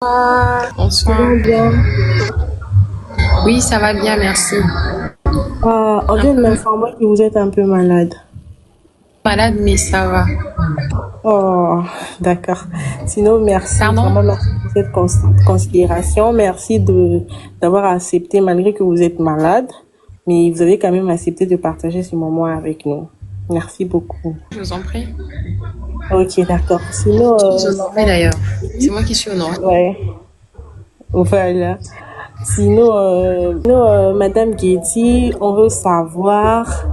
Ça va Bonsoir. bien. Oui, ça va bien, merci. On Un vient de peu m'informer que vous êtes un peu malade. malade, mais ça va. Oh, d'accord. Sinon, merci, Pardon? vraiment merci pour cette considération. Merci d'avoir accepté, malgré que vous êtes malade, mais vous avez quand même accepté de partager ce moment avec nous. Merci beaucoup. Je vous en prie. Ok, d'accord. Sinon, Je suis honorée maman, d'ailleurs. C'est moi qui suis honorée. ouais, voilà. Madame Guetti, on veut savoir,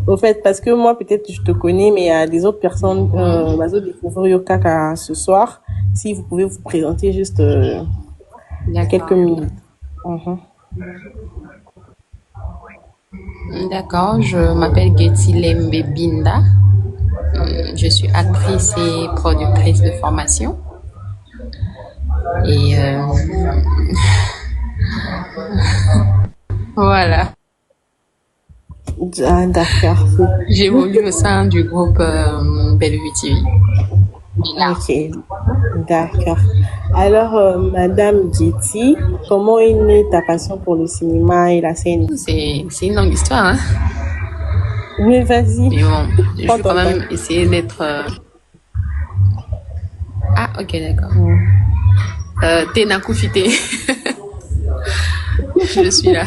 au fait, parce que moi, peut-être je te connais, mais il y a des autres personnes, Mhm. bazo découvrir Kaka ce soir. Si vous pouvez vous présenter juste quelques D'accord. minutes. Mhm. D'accord, je m'appelle Getty Lembe Binda. Je suis actrice et productrice de formation. Et voilà. Ah, d'accord. J'évolue au sein du groupe Bellevue TV. Et là, Ok, d'accord. Alors, Madame Guetti, comment est née ta passion pour le cinéma et la scène? c'est une longue histoire, hein. Mais vas-y, Mais bon, je prends vais quand ton temps. même essayer d'être. Ah, ok, d'accord. Mm. Tena Koufité. Je suis là.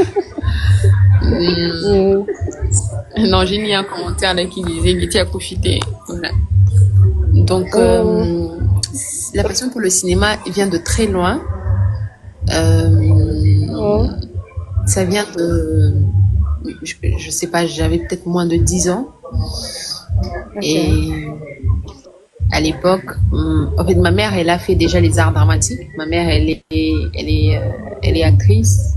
Mm. Non, j'ai mis un commentaire là qui disait Getty a profité. Voilà. Donc, Mm. la passion pour le cinéma vient de très loin. Euh, Mm. Ça vient de. Je sais pas, j'avais peut-être moins de 10 ans. Ok. Et à l'époque, en fait, ma mère, elle a fait déjà les arts dramatiques. Ma mère, elle est actrice.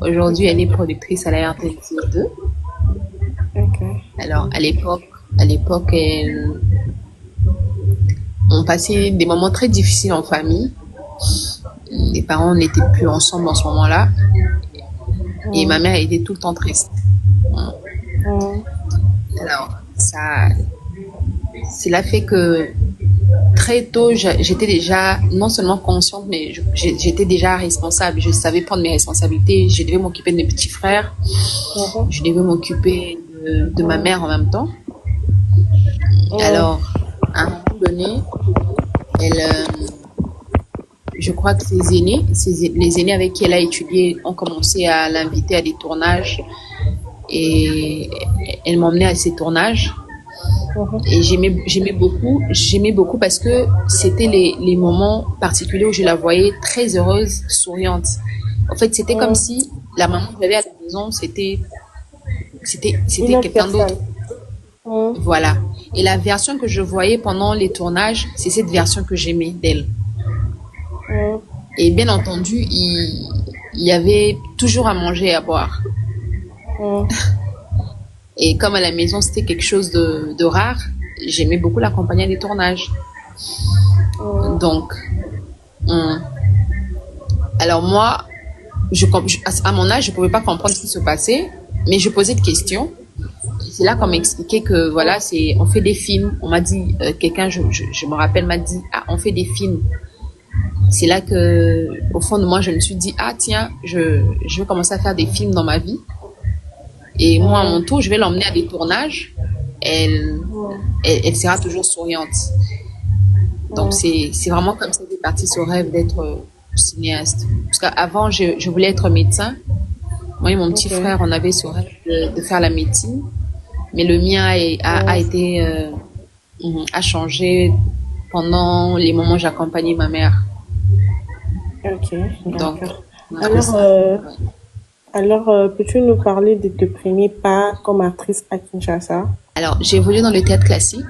Aujourd'hui, elle est Ok. productrice à la RTL2. Ok. Alors, à l'époque, on passait des moments très difficiles en famille. Les parents n'étaient plus ensemble en ce moment-là. Et ma Mm. mère était tout le temps triste. Mm. Alors, ça, cela fait que très tôt, j'étais déjà non seulement consciente, mais j'étais déjà responsable. Je savais prendre mes responsabilités. Je devais m'occuper de mes petits frères. Mhm. Je devais m'occuper de ma Mm. mère en même temps. Mm. Alors, à un moment donné, elle, je crois que les aînés avec qui elle a étudié ont commencé à l'inviter à des tournages et elle m'emmenait à ces tournages. Mhm. Et j'aimais beaucoup parce que c'était les moments particuliers où je la voyais très heureuse, souriante. En fait, c'était comme Mm. si la maman que j'avais à la maison, Une c'était autre quelqu'un d'autre. personne. Mm. Voilà. Et la version que je voyais pendant les tournages, c'est cette version que j'aimais d'elle. Mm. Et bien entendu, il y avait toujours à manger et à boire. Mm. Et comme à la maison, c'était quelque chose de rare, j'aimais beaucoup l'accompagner à des tournages. Mm. Donc, on- alors moi, à mon âge, je ne pouvais pas comprendre ce qui se passait, mais je posais des questions. Et c'est là qu'on m'expliquait que voilà, on fait des films. On m'a dit, quelqu'un, je me rappelle, m'a dit, ah, on fait des films. C'est là que, au fond de moi, je me suis dit, ah tiens, je vais commencer à faire des films dans ma vie. Et moi, à mon Mm. tour, je vais l'emmener à des tournages. Elle, Mm. elle sera toujours souriante. Donc Mm. c'est vraiment comme ça qu'est parti ce rêve d'être cinéaste. Parce qu'avant, je voulais être médecin. Moi et mon petit Ok. frère, on avait ce rêve de faire la médecine. Mais le mien a Mm. été, a changé pendant les moments où j'accompagnais ma mère. Ok, Donc, d'accord. un peu Alors, ça. euh, Ouais. alors, peux-tu nous parler de tes premiers pas comme actrice à Kinshasa? Alors, j'ai évolué dans le théâtre classique.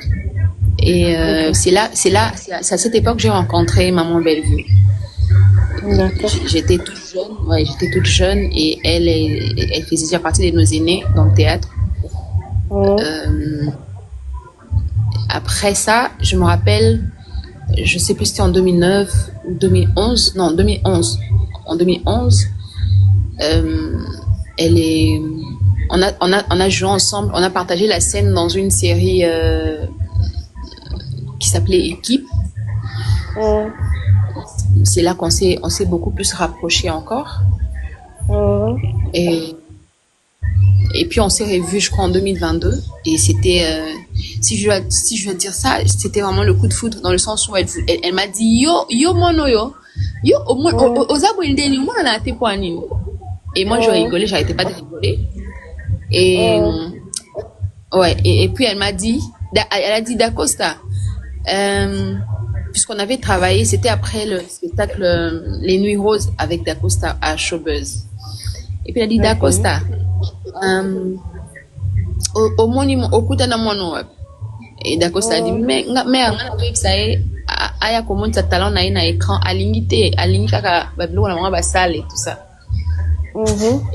Et Ok, c'est à cette époque que j'ai rencontré Maman Bellevue. d'accord. J'étais toute jeune et elle faisait déjà partie de nos aînés dans le théâtre. Mm. Euh, Après ça, je me rappelle, je sais plus si c'était en 2009 ou 2011, non 2011. En 2011, euh, elle est, on a joué ensemble, on a partagé la scène dans une série qui s'appelait Équipe. Mm. c'est là on s'est beaucoup plus rapprochés encore. Et, et puis on s'est revus, je crois, en 2022. Et c'était, si je dois dire ça, c'était vraiment le coup de foudre dans le sens où elle m'a dit, yo, mono, yo, ozabwendeni, moi, on a été pour anime. Et moi, je rigolais, j'arrêtais pas de rigoler. Et, ouais, et puis elle m'a dit, elle a dit, Dacosta, puisqu'on avait travaillé, c'était après le spectacle Les Nuits Roses avec Dacosta à Showbuzz. Et puis elle a dit, Dacosta, au monument, au coup d'un mono. Et Dacosta a dit, mais, ça y est, aya comment ta talent na écran, alingité, alingaka, bablo, la maman basale et tout ça.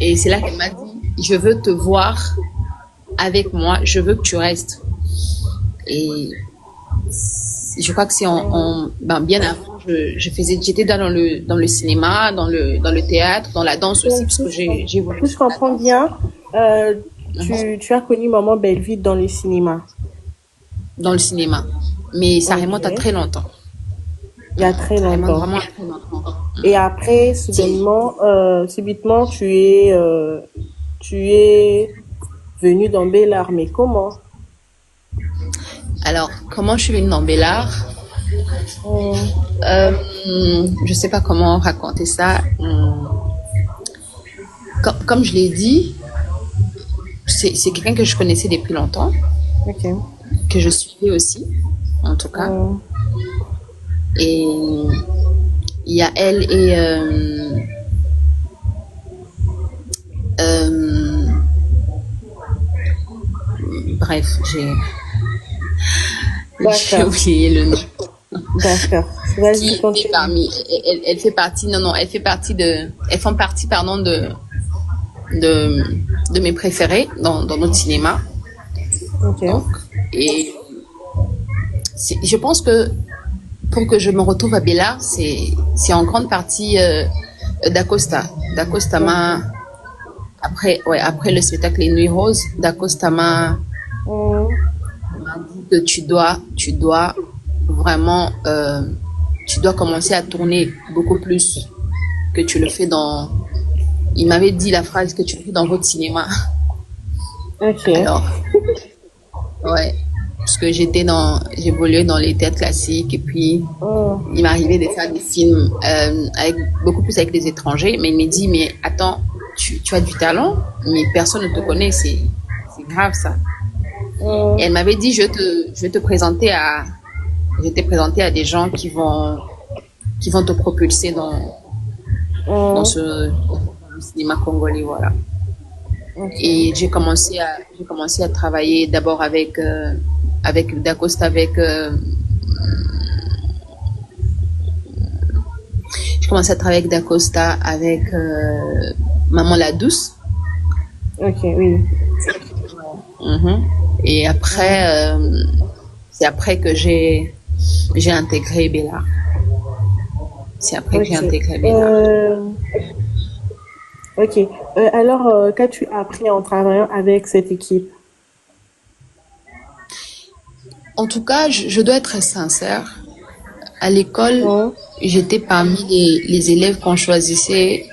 Et c'est là qu'elle m'a dit, je veux te voir avec moi, je veux que tu restes. Et je crois que c'est bien avant, j'étais dans le cinéma, dans le théâtre, dans la danse aussi, parce que j'ai voulu. Je comprends bien. Tu as connu Maman Belleville dans le cinéma. Dans le cinéma. Mais ça remonte à très longtemps. Il y a très longtemps. Vraiment très longtemps. Et après, subitement, tu es venu dans Bellart. Mais comment? Alors, comment je suis venue dans Bellart? Je sais pas comment raconter ça. Comme je l'ai dit, c'est quelqu'un que je connaissais depuis longtemps. Que je suivais aussi, en tout cas. Et il y a elle et bref, j'ai oublié le nom. D'accord. Vas-y, continue. Elle fait partie, elles font partie, pardon, de mes préférés dans notre cinéma. Donc, et je pense que pour que je me retrouve à Bellart, c'est en grande partie Dacosta. Dacosta m'a après le spectacle Les Nuits Roses, Dacosta m'a dit que tu dois vraiment tu dois commencer à tourner beaucoup plus que tu le fais il m'avait dit la phrase que tu le fais dans votre cinéma. Alors ouais, parce que j'évoluais dans les théâtres classiques et puis il m'arrivait de faire des films beaucoup plus avec des étrangers, mais il me dit, mais attends, tu as du talent, mais personne ne te connaît, c'est grave ça. Et elle m'avait dit, je vais te présenter à des gens qui vont te propulser dans le cinéma congolais, voilà. Et j'ai commencé à travailler d'abord avec Dacosta, j'ai commencé à travailler avec Dacosta, avec Maman la Douce. Oui. Et après, c'est après que j'ai intégré Bellart. C'est après que j'ai intégré Bellart. Alors, qu'as-tu appris en travaillant avec cette équipe? En tout cas, je dois être sincère. À l'école, j'étais parmi les élèves qu'on choisissait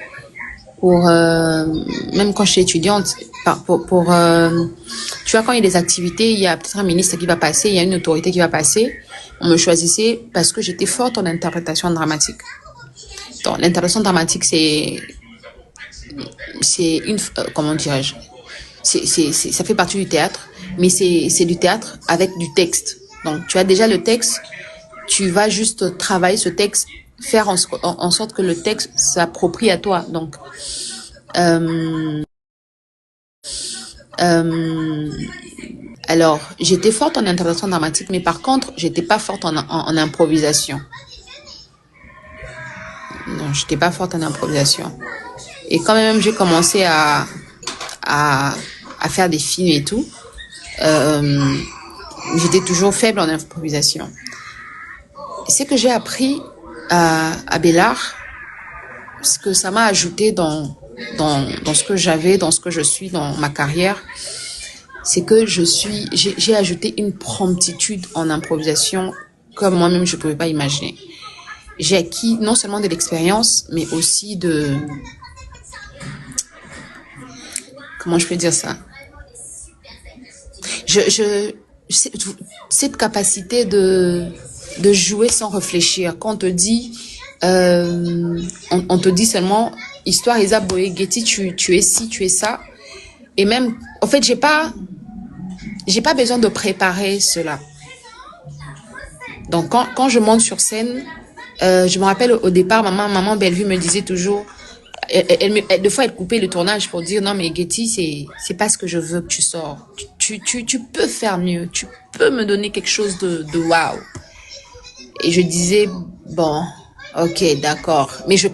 pour, même quand j'étais étudiante, tu vois, quand il y a des activités, il y a peut-être un ministre qui va passer, il y a une autorité qui va passer. On me choisissait parce que j'étais forte en interprétation dramatique. Donc, l'interprétation dramatique, c'est comment dirais-je, ça fait partie du théâtre, mais c'est du théâtre avec du texte. Donc tu as déjà le texte, tu vas juste travailler ce texte, faire en sorte que le texte s'approprie à toi. Donc alors j'étais forte en interprétation dramatique, mais par contre j'étais pas forte en improvisation. Non, j'étais pas forte en improvisation. Et quand même j'ai commencé à faire des films et tout, j'étais toujours faible en improvisation. Ce que j'ai appris à Bellart, ce que ça m'a ajouté dans ce que j'avais, dans ce que je suis, dans ma carrière, c'est que j'ai ajouté une promptitude en improvisation comme moi-même je pouvais pas imaginer. j'ai acquis non seulement de l'expérience, mais aussi de, comment je peux dire ça? Cette capacité de jouer sans réfléchir. Quand on te dit, on te dit seulement, histoire Isa Boye Getty, tu es ci, tu es ça. Et même, en fait, j'ai pas besoin de préparer cela. Donc, quand je monte sur scène, je me rappelle au départ, maman Bellevue me disait toujours, des fois, elle coupait le tournage pour dire, non, mais Getty, c'est pas ce que je veux que tu sors. Tu peux faire mieux. Tu peux me donner quelque chose de waouh. Et je disais, bon, ok, d'accord. Mais si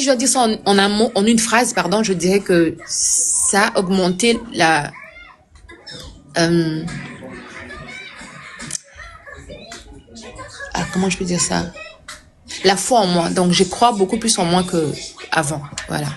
je dois dire ça en un mot, en une phrase, pardon, je dirais que ça a augmenté comment je peux dire ça? La foi en moi. Donc, je crois beaucoup plus en moi que avant. Voilà.